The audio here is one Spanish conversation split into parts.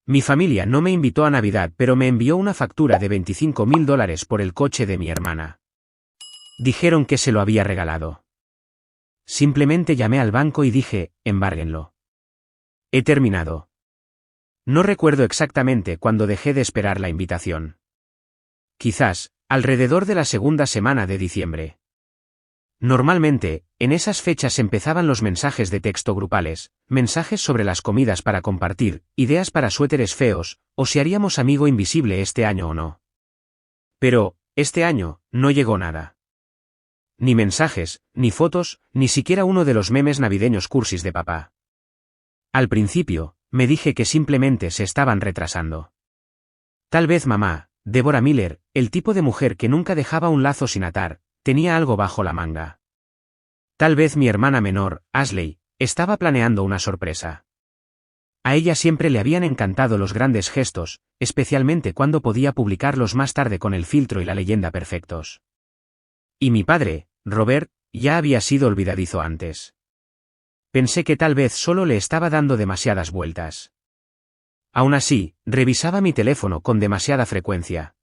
Mi familia no me invitó a Navidad, pero me envió una factura de $25.000 por el coche de mi hermana. Dijeron que se lo había regalado. Simplemente llamé al banco y dije, embárguenlo. He terminado. No recuerdo exactamente cuándo dejé de esperar la invitación. Quizás, alrededor de la segunda semana de diciembre. Normalmente, en esas fechas empezaban los mensajes de texto grupales, mensajes sobre las comidas para compartir, ideas para suéteres feos, o si haríamos amigo invisible este año o no. Pero, este año, no llegó nada. Ni mensajes, ni fotos, ni siquiera uno de los memes navideños cursis de papá. Al principio, me dije que simplemente se estaban retrasando. Tal vez mamá, Deborah Miller, el tipo de mujer que nunca dejaba un lazo sin atar, tenía algo bajo la manga. Tal vez mi hermana menor, Ashley, estaba planeando una sorpresa. A ella siempre le habían encantado los grandes gestos, especialmente cuando podía publicarlos más tarde con el filtro y la leyenda perfectos. Y mi padre, Robert, ya había sido olvidadizo antes. Pensé que tal vez solo le estaba dando demasiadas vueltas. Aún así, revisaba mi teléfono con demasiada frecuencia.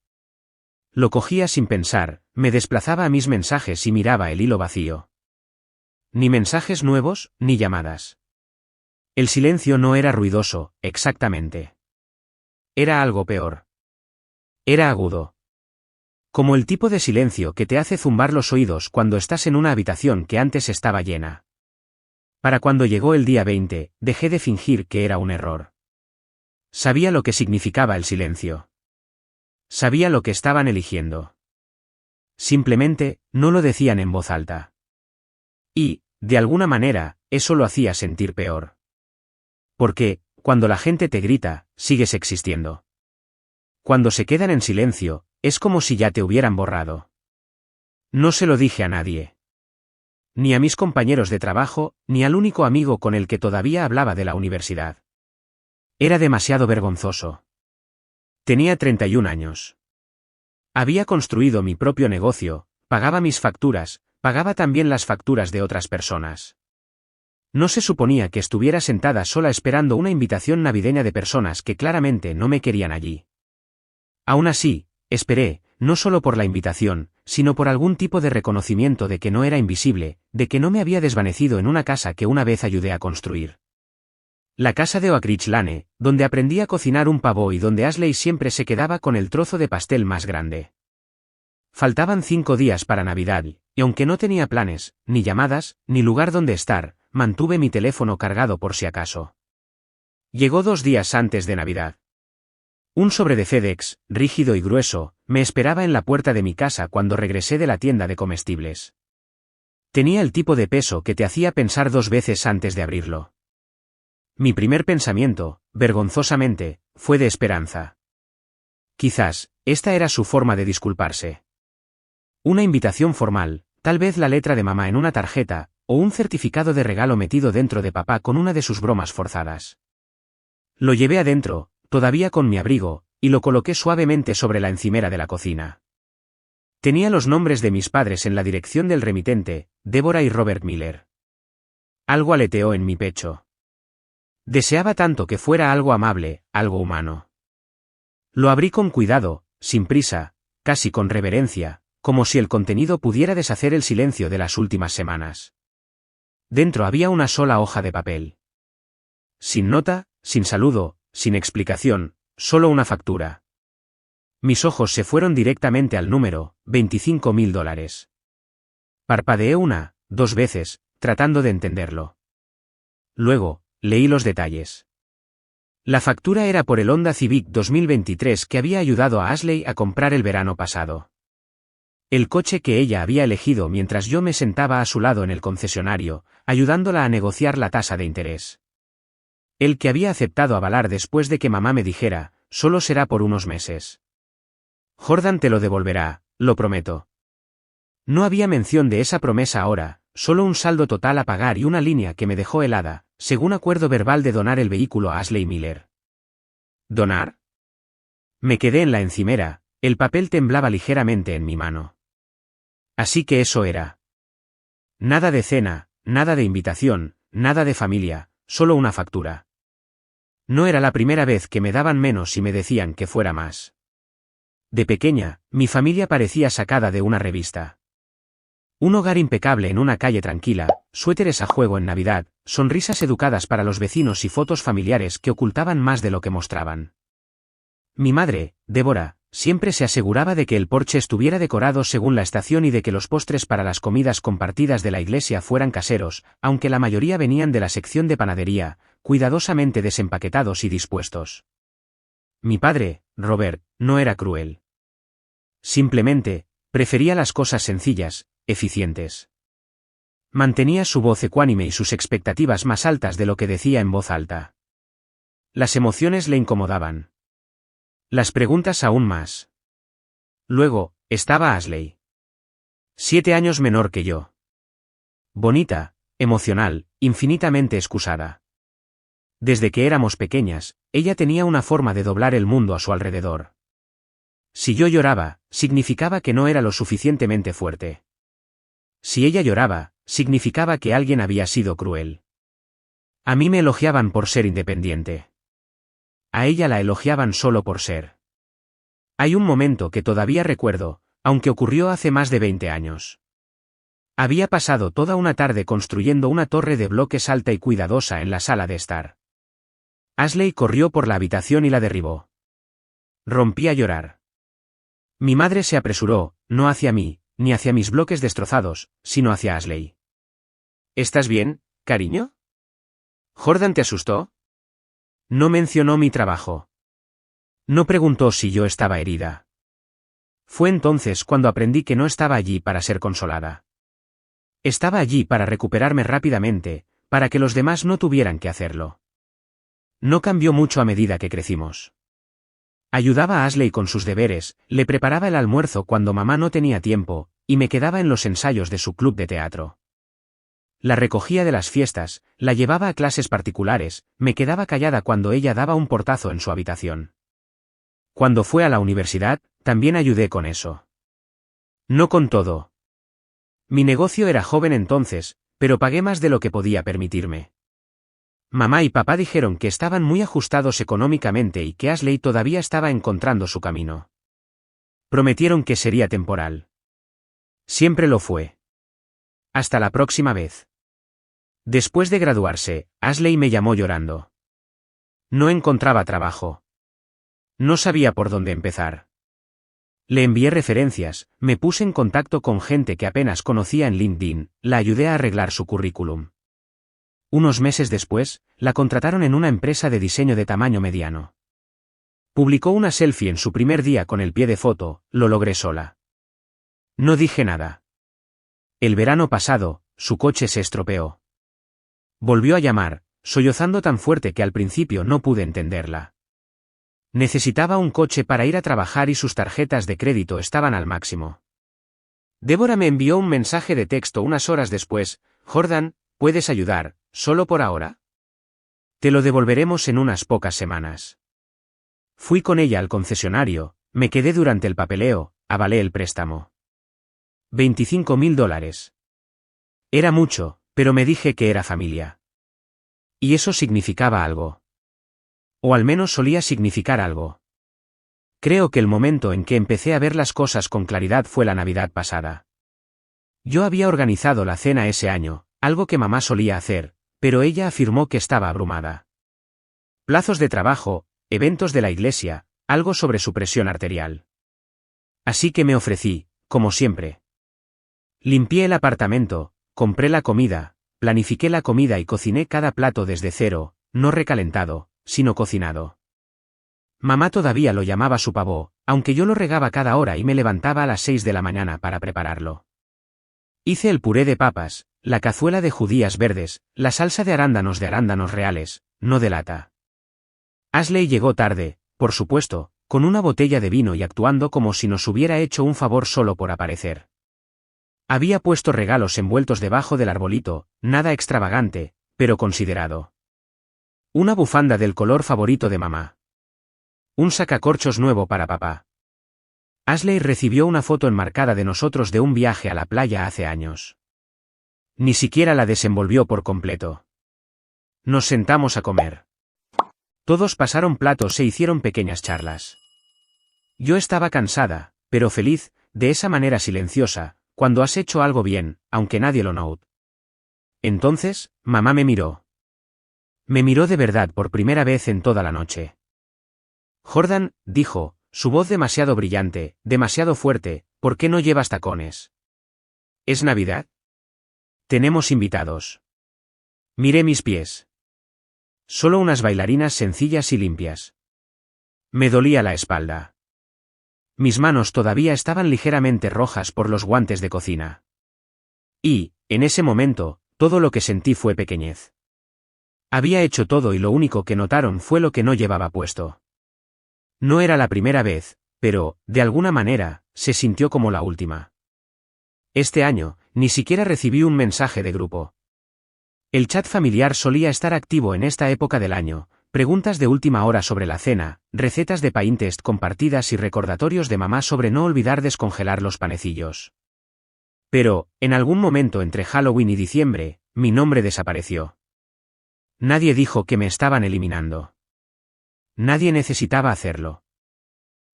Lo cogía sin pensar, me desplazaba a mis mensajes y miraba el hilo vacío. Ni mensajes nuevos, ni llamadas. El silencio no era ruidoso, exactamente. Era algo peor. Era agudo. Como el tipo de silencio que te hace zumbar los oídos cuando estás en una habitación que antes estaba llena. Para cuando llegó el día 20, dejé de fingir que era un error. Sabía lo que significaba el silencio. Sabía lo que estaban eligiendo. Simplemente, no lo decían en voz alta. Y, de alguna manera, eso lo hacía sentir peor. Porque, cuando la gente te grita, sigues existiendo. Cuando se quedan en silencio, es como si ya te hubieran borrado. No se lo dije a nadie. Ni a mis compañeros de trabajo, ni al único amigo con el que todavía hablaba de la universidad. Era demasiado vergonzoso. Tenía 31 años. Había construido mi propio negocio, pagaba mis facturas, pagaba también las facturas de otras personas. No se suponía que estuviera sentada sola esperando una invitación navideña de personas que claramente no me querían allí. Aún así, esperé, no solo por la invitación, sino por algún tipo de reconocimiento de que no era invisible, de que no me había desvanecido en una casa que una vez ayudé a construir. La casa de Oak Ridge Lane, donde aprendí a cocinar un pavo y donde Ashley siempre se quedaba con el trozo de pastel más grande. Faltaban 5 días para Navidad, y aunque no tenía planes, ni llamadas, ni lugar donde estar, mantuve mi teléfono cargado por si acaso. Llegó 2 días antes de Navidad. Un sobre de FedEx, rígido y grueso, me esperaba en la puerta de mi casa cuando regresé de la tienda de comestibles. Tenía el tipo de peso que te hacía pensar 2 veces antes de abrirlo. Mi primer pensamiento, vergonzosamente, fue de esperanza. Quizás, esta era su forma de disculparse. Una invitación formal, tal vez la letra de mamá en una tarjeta, o un certificado de regalo metido dentro de papá con una de sus bromas forzadas. Lo llevé adentro, todavía con mi abrigo, y lo coloqué suavemente sobre la encimera de la cocina. Tenía los nombres de mis padres en la dirección del remitente, Deborah y Robert Miller. Algo aleteó en mi pecho. Deseaba tanto que fuera algo amable, algo humano. Lo abrí con cuidado, sin prisa, casi con reverencia, como si el contenido pudiera deshacer el silencio de las últimas semanas. Dentro había una sola hoja de papel. Sin nota, sin saludo, sin explicación, solo una factura. Mis ojos se fueron directamente al número, $25.000. Parpadeé 1, 2 veces, tratando de entenderlo. Luego, leí los detalles. La factura era por el Honda Civic 2023 que había ayudado a Ashley a comprar el verano pasado. El coche que ella había elegido mientras yo me sentaba a su lado en el concesionario, ayudándola a negociar la tasa de interés. El que había aceptado avalar después de que mamá me dijera, solo será por unos meses. Jordan te lo devolverá, lo prometo. No había mención de esa promesa ahora, solo un saldo total a pagar y una línea que me dejó helada, según acuerdo verbal de donar el vehículo a Ashley Miller. ¿Donar? Me quedé en la encimera, el papel temblaba ligeramente en mi mano. Así que eso era. Nada de cena, nada de invitación, nada de familia, solo una factura. No era la primera vez que me daban menos y me decían que fuera más. De pequeña, mi familia parecía sacada de una revista. Un hogar impecable en una calle tranquila, suéteres a juego en Navidad, sonrisas educadas para los vecinos y fotos familiares que ocultaban más de lo que mostraban. Mi madre, Débora, siempre se aseguraba de que el porche estuviera decorado según la estación y de que los postres para las comidas compartidas de la iglesia fueran caseros, aunque la mayoría venían de la sección de panadería, cuidadosamente desempaquetados y dispuestos. Mi padre, Robert, no era cruel. Simplemente, prefería las cosas sencillas, eficientes. Mantenía su voz ecuánime y sus expectativas más altas de lo que decía en voz alta. Las emociones le incomodaban. Las preguntas aún más. Luego, estaba Ashley. 7 años menor que yo. Bonita, emocional, infinitamente excusada. Desde que éramos pequeñas, ella tenía una forma de doblar el mundo a su alrededor. Si yo lloraba, significaba que no era lo suficientemente fuerte. Si ella lloraba, significaba que alguien había sido cruel. A mí me elogiaban por ser independiente. A ella la elogiaban solo por ser. Hay un momento que todavía recuerdo, aunque ocurrió hace más de 20 años. Había pasado toda una tarde construyendo una torre de bloques alta y cuidadosa en la sala de estar. Ashley corrió por la habitación y la derribó. Rompí a llorar. Mi madre se apresuró, no hacia mí, ni hacia mis bloques destrozados, sino hacia Ashley. ¿Estás bien, cariño? ¿Jordan te asustó? No mencionó mi trabajo. No preguntó si yo estaba herida. Fue entonces cuando aprendí que no estaba allí para ser consolada. Estaba allí para recuperarme rápidamente, para que los demás no tuvieran que hacerlo. No cambió mucho a medida que crecimos. Ayudaba a Ashley con sus deberes, le preparaba el almuerzo cuando mamá no tenía tiempo, y me quedaba en los ensayos de su club de teatro. La recogía de las fiestas, la llevaba a clases particulares, me quedaba callada cuando ella daba un portazo en su habitación. Cuando fue a la universidad, también ayudé con eso. No con todo. Mi negocio era joven entonces, pero pagué más de lo que podía permitirme. Mamá y papá dijeron que estaban muy ajustados económicamente y que Ashley todavía estaba encontrando su camino. Prometieron que sería temporal. Siempre lo fue. Hasta la próxima vez. Después de graduarse, Ashley me llamó llorando. No encontraba trabajo. No sabía por dónde empezar. Le envié referencias, me puse en contacto con gente que apenas conocía en LinkedIn, la ayudé a arreglar su currículum. Unos meses después, la contrataron en una empresa de diseño de tamaño mediano. Publicó una selfie en su primer día con el pie de foto, lo logré sola. No dije nada. El verano pasado, su coche se estropeó. Volvió a llamar, sollozando tan fuerte que al principio no pude entenderla. Necesitaba un coche para ir a trabajar y sus tarjetas de crédito estaban al máximo. Débora me envió un mensaje de texto unas horas después: Jordan, ¿puedes ayudar, solo por ahora? Te lo devolveremos en unas pocas semanas. Fui con ella al concesionario, me quedé durante el papeleo, avalé el préstamo. $25.000. Era mucho, pero me dije que era familia. Y eso significaba algo. O al menos solía significar algo. Creo que el momento en que empecé a ver las cosas con claridad fue la Navidad pasada. Yo había organizado la cena ese año, algo que mamá solía hacer, pero ella afirmó que estaba abrumada. Plazos de trabajo, eventos de la iglesia, algo sobre su presión arterial. Así que me ofrecí, como siempre. Limpié el apartamento, compré la comida, planifiqué la comida y cociné cada plato desde cero, no recalentado, sino cocinado. Mamá todavía lo llamaba su pavó, aunque yo lo regaba cada hora y me levantaba a las 6 de la mañana para prepararlo. Hice el puré de papas, la cazuela de judías verdes, la salsa de arándanos reales, no de lata. Ashley llegó tarde, por supuesto, con una botella de vino y actuando como si nos hubiera hecho un favor solo por aparecer. Había puesto regalos envueltos debajo del arbolito, nada extravagante, pero considerado. Una bufanda del color favorito de mamá. Un sacacorchos nuevo para papá. Ashley recibió una foto enmarcada de nosotros de un viaje a la playa hace años. Ni siquiera la desenvolvió por completo. Nos sentamos a comer. Todos pasaron platos e hicieron pequeñas charlas. Yo estaba cansada, pero feliz, de esa manera silenciosa, cuando has hecho algo bien, aunque nadie lo note. Entonces, mamá me miró. Me miró de verdad por primera vez en toda la noche. Jordan, dijo, su voz demasiado brillante, demasiado fuerte, ¿por qué no llevas tacones? ¿Es Navidad? Tenemos invitados. Miré mis pies. Solo unas bailarinas sencillas y limpias. Me dolía la espalda. Mis manos todavía estaban ligeramente rojas por los guantes de cocina. Y, en ese momento, todo lo que sentí fue pequeñez. Había hecho todo y lo único que notaron fue lo que no llevaba puesto. No era la primera vez, pero, de alguna manera, se sintió como la última. Este año, ni siquiera recibí un mensaje de grupo. El chat familiar solía estar activo en esta época del año, preguntas de última hora sobre la cena, recetas de Pinterest compartidas y recordatorios de mamá sobre no olvidar descongelar los panecillos. Pero, en algún momento entre Halloween y diciembre, mi nombre desapareció. Nadie dijo que me estaban eliminando. Nadie necesitaba hacerlo.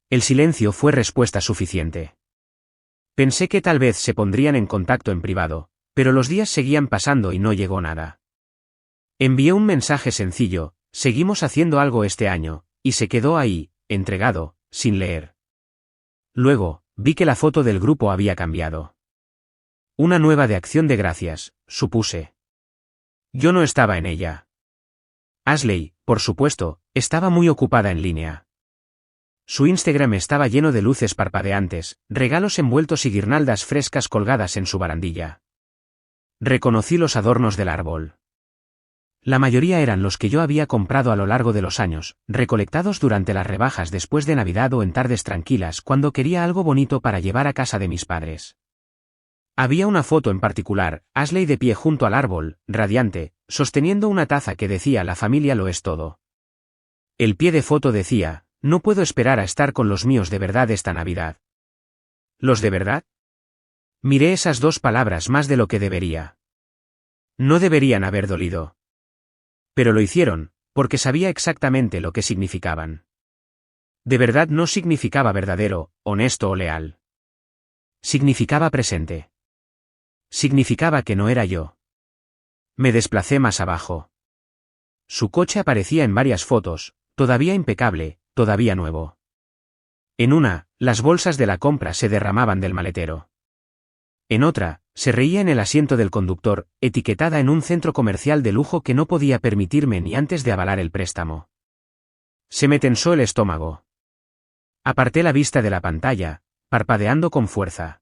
El silencio fue respuesta suficiente. Pensé que tal vez se pondrían en contacto en privado, pero los días seguían pasando y no llegó nada. Envié un mensaje sencillo, seguimos haciendo algo este año, y se quedó ahí, entregado, sin leer. Luego, vi que la foto del grupo había cambiado. Una nueva de Acción de Gracias, supuse. Yo no estaba en ella. Ashley, por supuesto, estaba muy ocupada en línea. Su Instagram estaba lleno de luces parpadeantes, regalos envueltos y guirnaldas frescas colgadas en su barandilla. Reconocí los adornos del árbol. La mayoría eran los que yo había comprado a lo largo de los años, recolectados durante las rebajas después de Navidad o en tardes tranquilas cuando quería algo bonito para llevar a casa de mis padres. Había una foto en particular, Ashley de pie junto al árbol, radiante, sosteniendo una taza que decía «La familia lo es todo». El pie de foto decía «No puedo esperar a estar con los míos de verdad esta Navidad». ¿Los de verdad? Miré esas dos palabras más de lo que debería. No deberían haber dolido. Pero lo hicieron, porque sabía exactamente lo que significaban. De verdad no significaba verdadero, honesto o leal. Significaba presente. Significaba que no era yo. Me desplacé más abajo. Su coche aparecía en varias fotos, todavía impecable, todavía nuevo. En una, las bolsas de la compra se derramaban del maletero. En otra, se reía en el asiento del conductor, etiquetada en un centro comercial de lujo que no podía permitirme ni antes de avalar el préstamo. Se me tensó el estómago. Aparté la vista de la pantalla, parpadeando con fuerza.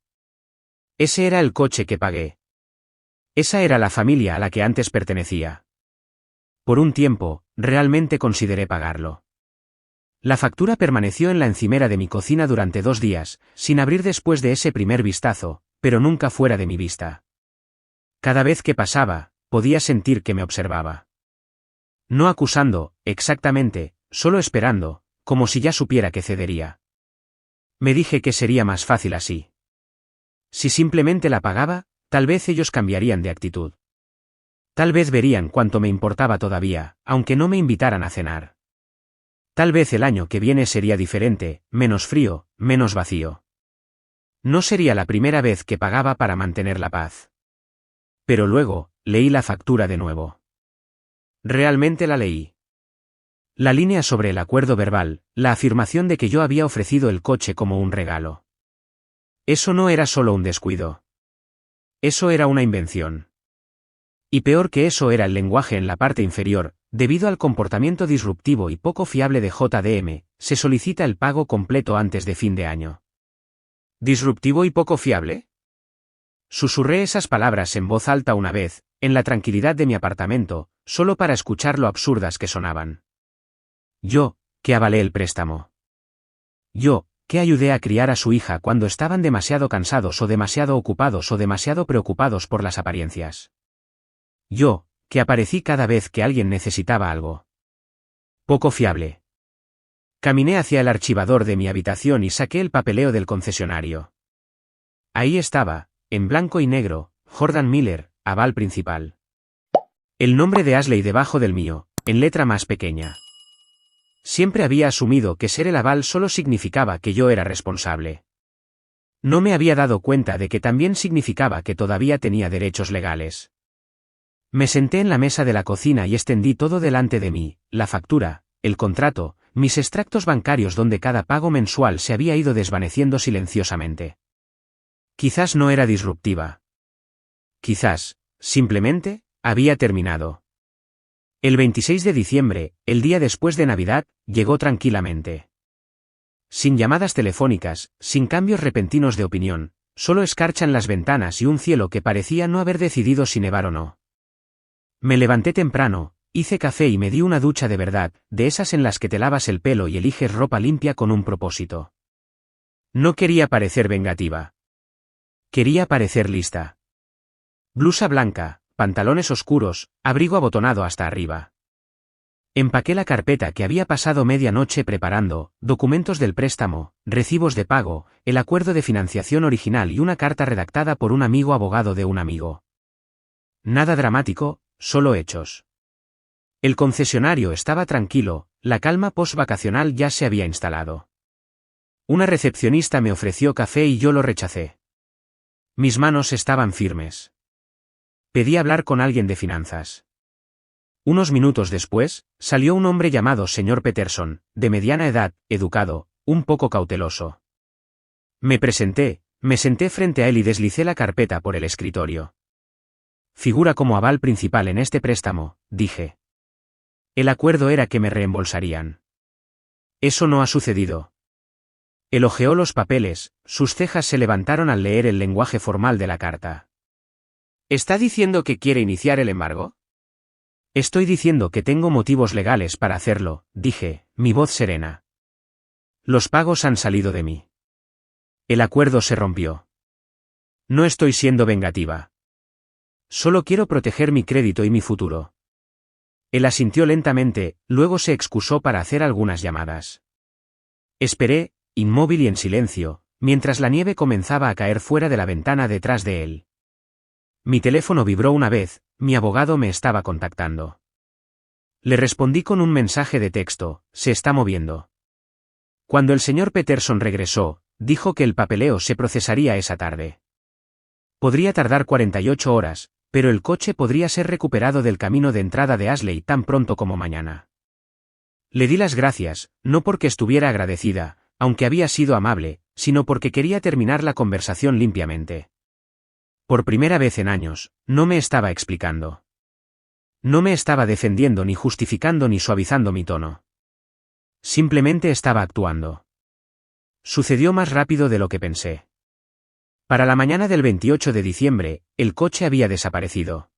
Ese era el coche que pagué. Esa era la familia a la que antes pertenecía. Por un tiempo, realmente consideré pagarlo. La factura permaneció en la encimera de mi cocina durante 2 días, sin abrir después de ese primer vistazo, pero nunca fuera de mi vista. Cada vez que pasaba, podía sentir que me observaba. No acusando, exactamente, solo esperando, como si ya supiera que cedería. Me dije que sería más fácil así. Si simplemente la pagaba, tal vez ellos cambiarían de actitud. Tal vez verían cuánto me importaba todavía, aunque no me invitaran a cenar. Tal vez el año que viene sería diferente, menos frío, menos vacío. No sería la primera vez que pagaba para mantener la paz. Pero luego, leí la factura de nuevo. Realmente la leí. La línea sobre el acuerdo verbal, la afirmación de que yo había ofrecido el coche como un regalo. Eso no era solo un descuido. Eso era una invención. Y peor que eso era el lenguaje en la parte inferior, debido al comportamiento disruptivo y poco fiable de JDM, se solicita el pago completo antes de fin de año. ¿Disruptivo y poco fiable? Susurré esas palabras en voz alta una vez, en la tranquilidad de mi apartamento, solo para escuchar lo absurdas que sonaban. Yo, que avalé el préstamo. Yo, que ayudé a criar a su hija cuando estaban demasiado cansados o demasiado ocupados o demasiado preocupados por las apariencias. Yo, que aparecí cada vez que alguien necesitaba algo. Poco fiable. Caminé hacia el archivador de mi habitación y saqué el papeleo del concesionario. Ahí estaba, en blanco y negro, Jordan Miller, aval principal. El nombre de Ashley debajo del mío, en letra más pequeña. Siempre había asumido que ser el aval solo significaba que yo era responsable. No me había dado cuenta de que también significaba que todavía tenía derechos legales. Me senté en la mesa de la cocina y extendí todo delante de mí, la factura, el contrato, mis extractos bancarios donde cada pago mensual se había ido desvaneciendo silenciosamente. Quizás no era disruptiva. Quizás, simplemente, había terminado. El 26 de diciembre, el día después de Navidad, llegó tranquilamente. Sin llamadas telefónicas, sin cambios repentinos de opinión, solo escarcha en las ventanas y un cielo que parecía no haber decidido si nevar o no. Me levanté temprano, hice café y me di una ducha de verdad, de esas en las que te lavas el pelo y eliges ropa limpia con un propósito. No quería parecer vengativa. Quería parecer lista. Blusa blanca, pantalones oscuros, abrigo abotonado hasta arriba. Empaqué la carpeta que había pasado media noche preparando, documentos del préstamo, recibos de pago, el acuerdo de financiación original y una carta redactada por un amigo abogado de un amigo. Nada dramático, solo hechos. El concesionario estaba tranquilo, la calma post-vacacional ya se había instalado. Una recepcionista me ofreció café y yo lo rechacé. Mis manos estaban firmes. Pedí hablar con alguien de finanzas. Unos minutos después, salió un hombre llamado señor Peterson, de mediana edad, educado, un poco cauteloso. Me presenté, me senté frente a él y deslicé la carpeta por el escritorio. Figura como aval principal en este préstamo, dije. El acuerdo era que me reembolsarían. Eso no ha sucedido. Elogió los papeles, sus cejas se levantaron al leer el lenguaje formal de la carta. ¿Está diciendo que quiere iniciar el embargo? Estoy diciendo que tengo motivos legales para hacerlo, dije, mi voz serena. Los pagos han salido de mí. El acuerdo se rompió. No estoy siendo vengativa. Solo quiero proteger mi crédito y mi futuro. Él asintió lentamente, luego se excusó para hacer algunas llamadas. Esperé, inmóvil y en silencio, mientras la nieve comenzaba a caer fuera de la ventana detrás de él. Mi teléfono vibró una vez, mi abogado me estaba contactando. Le respondí con un mensaje de texto, se está moviendo. Cuando el señor Peterson regresó, dijo que el papeleo se procesaría esa tarde. Podría tardar 48 horas, pero el coche podría ser recuperado del camino de entrada de Ashley tan pronto como mañana. Le di las gracias, no porque estuviera agradecida, aunque había sido amable, sino porque quería terminar la conversación limpiamente. Por primera vez en años, no me estaba explicando. No me estaba defendiendo ni justificando ni suavizando mi tono. Simplemente estaba actuando. Sucedió más rápido de lo que pensé. Para la mañana del 28 de diciembre, el coche había desaparecido.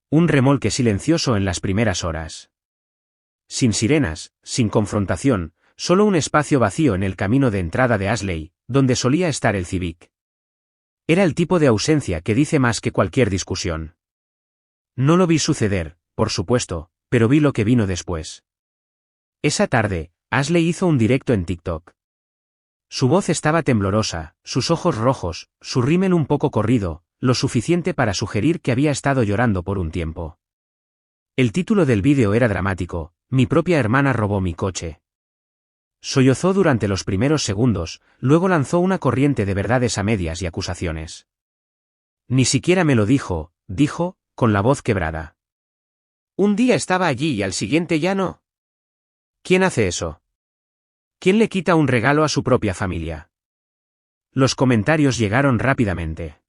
Un remolque silencioso en las primeras horas. Sin sirenas, sin confrontación, solo un espacio vacío en el camino de entrada de Ashley, donde solía estar el Civic. Era el tipo de ausencia que dice más que cualquier discusión. No lo vi suceder, por supuesto, pero vi lo que vino después. Esa tarde, Ashley hizo un directo en TikTok. Su voz estaba temblorosa, sus ojos rojos, su rímel un poco corrido, lo suficiente para sugerir que había estado llorando por un tiempo. El título del vídeo era dramático, mi propia hermana robó mi coche. Sollozó durante los primeros segundos, luego lanzó una corriente de verdades a medias y acusaciones. Ni siquiera me lo dijo, dijo, con la voz quebrada. Un día estaba allí y al siguiente ya no. ¿Quién hace eso? ¿Quién le quita un regalo a su propia familia? Los comentarios llegaron rápidamente.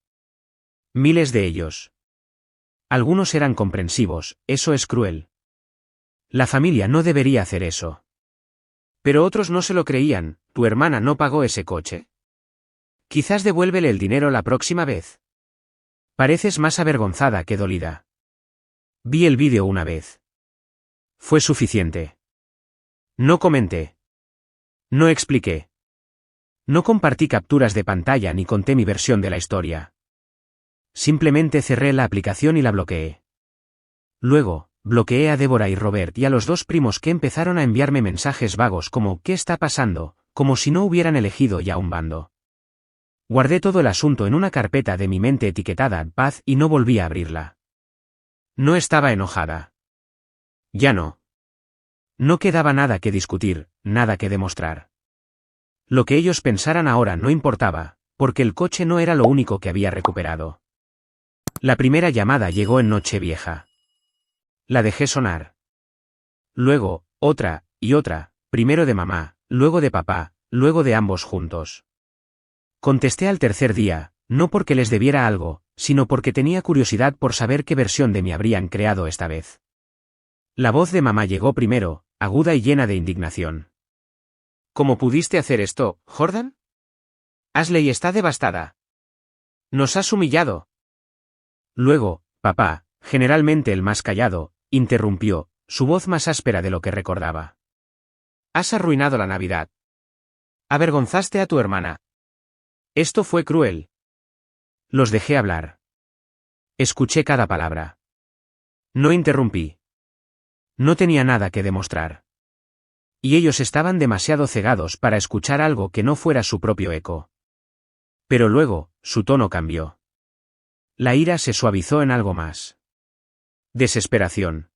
Miles de ellos. Algunos eran comprensivos, eso es cruel. La familia no debería hacer eso. Pero otros no se lo creían, ¿tu hermana no pagó ese coche? Quizás devuélvele el dinero la próxima vez. Pareces más avergonzada que dolida. Vi el vídeo una vez. Fue suficiente. No comenté. No expliqué. No compartí capturas de pantalla ni conté mi versión de la historia. Simplemente cerré la aplicación y la bloqueé. Luego, bloqueé a Débora y Robert y a los dos primos que empezaron a enviarme mensajes vagos como ¿qué está pasando?, como si no hubieran elegido ya un bando. Guardé todo el asunto en una carpeta de mi mente etiquetada paz y no volví a abrirla. No estaba enojada. Ya no. No quedaba nada que discutir, nada que demostrar. Lo que ellos pensaran ahora no importaba, porque el coche no era lo único que había recuperado. La primera llamada llegó en Nochevieja. La dejé sonar. Luego, otra, y otra, primero de mamá, luego de papá, luego de ambos juntos. Contesté al tercer día, no porque les debiera algo, sino porque tenía curiosidad por saber qué versión de mí habrían creado esta vez. La voz de mamá llegó primero, aguda y llena de indignación. ¿Cómo pudiste hacer esto, Jordan? Ashley está devastada. Nos has humillado. Luego, papá, generalmente el más callado, interrumpió, su voz más áspera de lo que recordaba. Has arruinado la Navidad. Avergonzaste a tu hermana. Esto fue cruel. Los dejé hablar. Escuché cada palabra. No interrumpí. No tenía nada que demostrar. Y ellos estaban demasiado cegados para escuchar algo que no fuera su propio eco. Pero luego, su tono cambió. La ira se suavizó en algo más. Desesperación.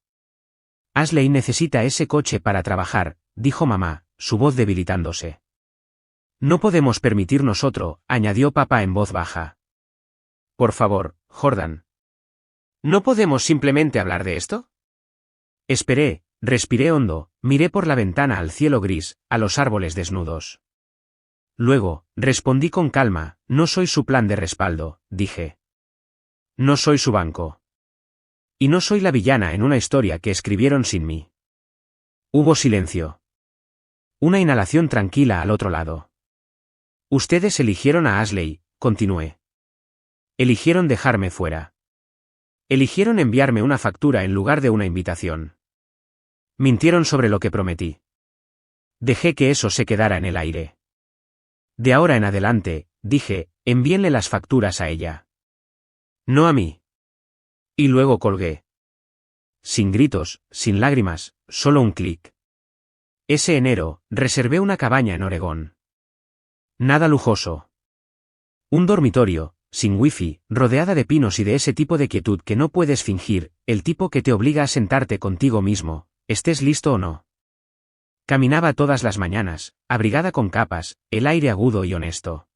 Ashley necesita ese coche para trabajar, dijo mamá, su voz debilitándose. No podemos permitirnos otro, añadió papá en voz baja. Por favor, Jordan. ¿No podemos simplemente hablar de esto? Esperé, respiré hondo, miré por la ventana al cielo gris, a los árboles desnudos. Luego, respondí con calma, no soy su plan de respaldo, dije. No soy su banco. Y no soy la villana en una historia que escribieron sin mí. Hubo silencio. Una inhalación tranquila al otro lado. Ustedes eligieron a Ashley, continué. Eligieron dejarme fuera. Eligieron enviarme una factura en lugar de una invitación. Mintieron sobre lo que prometí. Dejé que eso se quedara en el aire. De ahora en adelante, dije, envíenle las facturas a ella. No a mí. Y luego colgué. Sin gritos, sin lágrimas, solo un clic. Ese enero, reservé una cabaña en Oregón. Nada lujoso. Un dormitorio, sin wifi, rodeada de pinos y de ese tipo de quietud que no puedes fingir, el tipo que te obliga a sentarte contigo mismo, estés listo o no. Caminaba todas las mañanas, abrigada con capas, el aire agudo y honesto.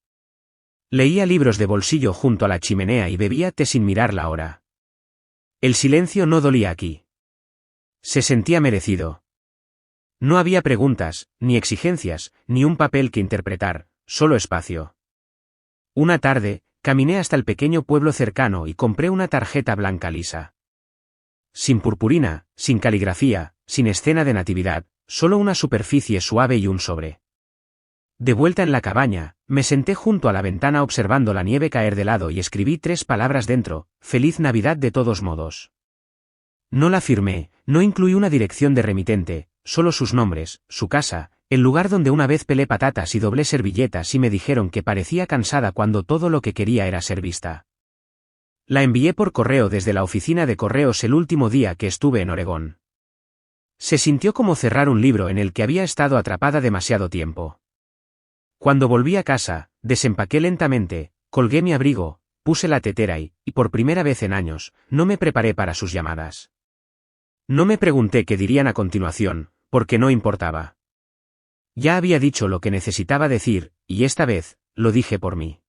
Leía libros de bolsillo junto a la chimenea y bebía té sin mirar la hora. El silencio no dolía aquí. Se sentía merecido. No había preguntas, ni exigencias, ni un papel que interpretar, solo espacio. Una tarde, caminé hasta el pequeño pueblo cercano y compré una tarjeta blanca lisa. Sin purpurina, sin caligrafía, sin escena de natividad, solo una superficie suave y un sobre. De vuelta en la cabaña, me senté junto a la ventana observando la nieve caer de lado y escribí 3 palabras dentro, Feliz Navidad de todos modos. No la firmé, no incluí una dirección de remitente, solo sus nombres, su casa, el lugar donde una vez pelé patatas y doblé servilletas y me dijeron que parecía cansada cuando todo lo que quería era ser vista. La envié por correo desde la oficina de correos el último día que estuve en Oregón. Se sintió como cerrar un libro en el que había estado atrapada demasiado tiempo. Cuando volví a casa, desempaqué lentamente, colgué mi abrigo, puse la tetera y, por primera vez en años, no me preparé para sus llamadas. No me pregunté qué dirían a continuación, porque no importaba. Ya había dicho lo que necesitaba decir, y esta vez, lo dije por mí.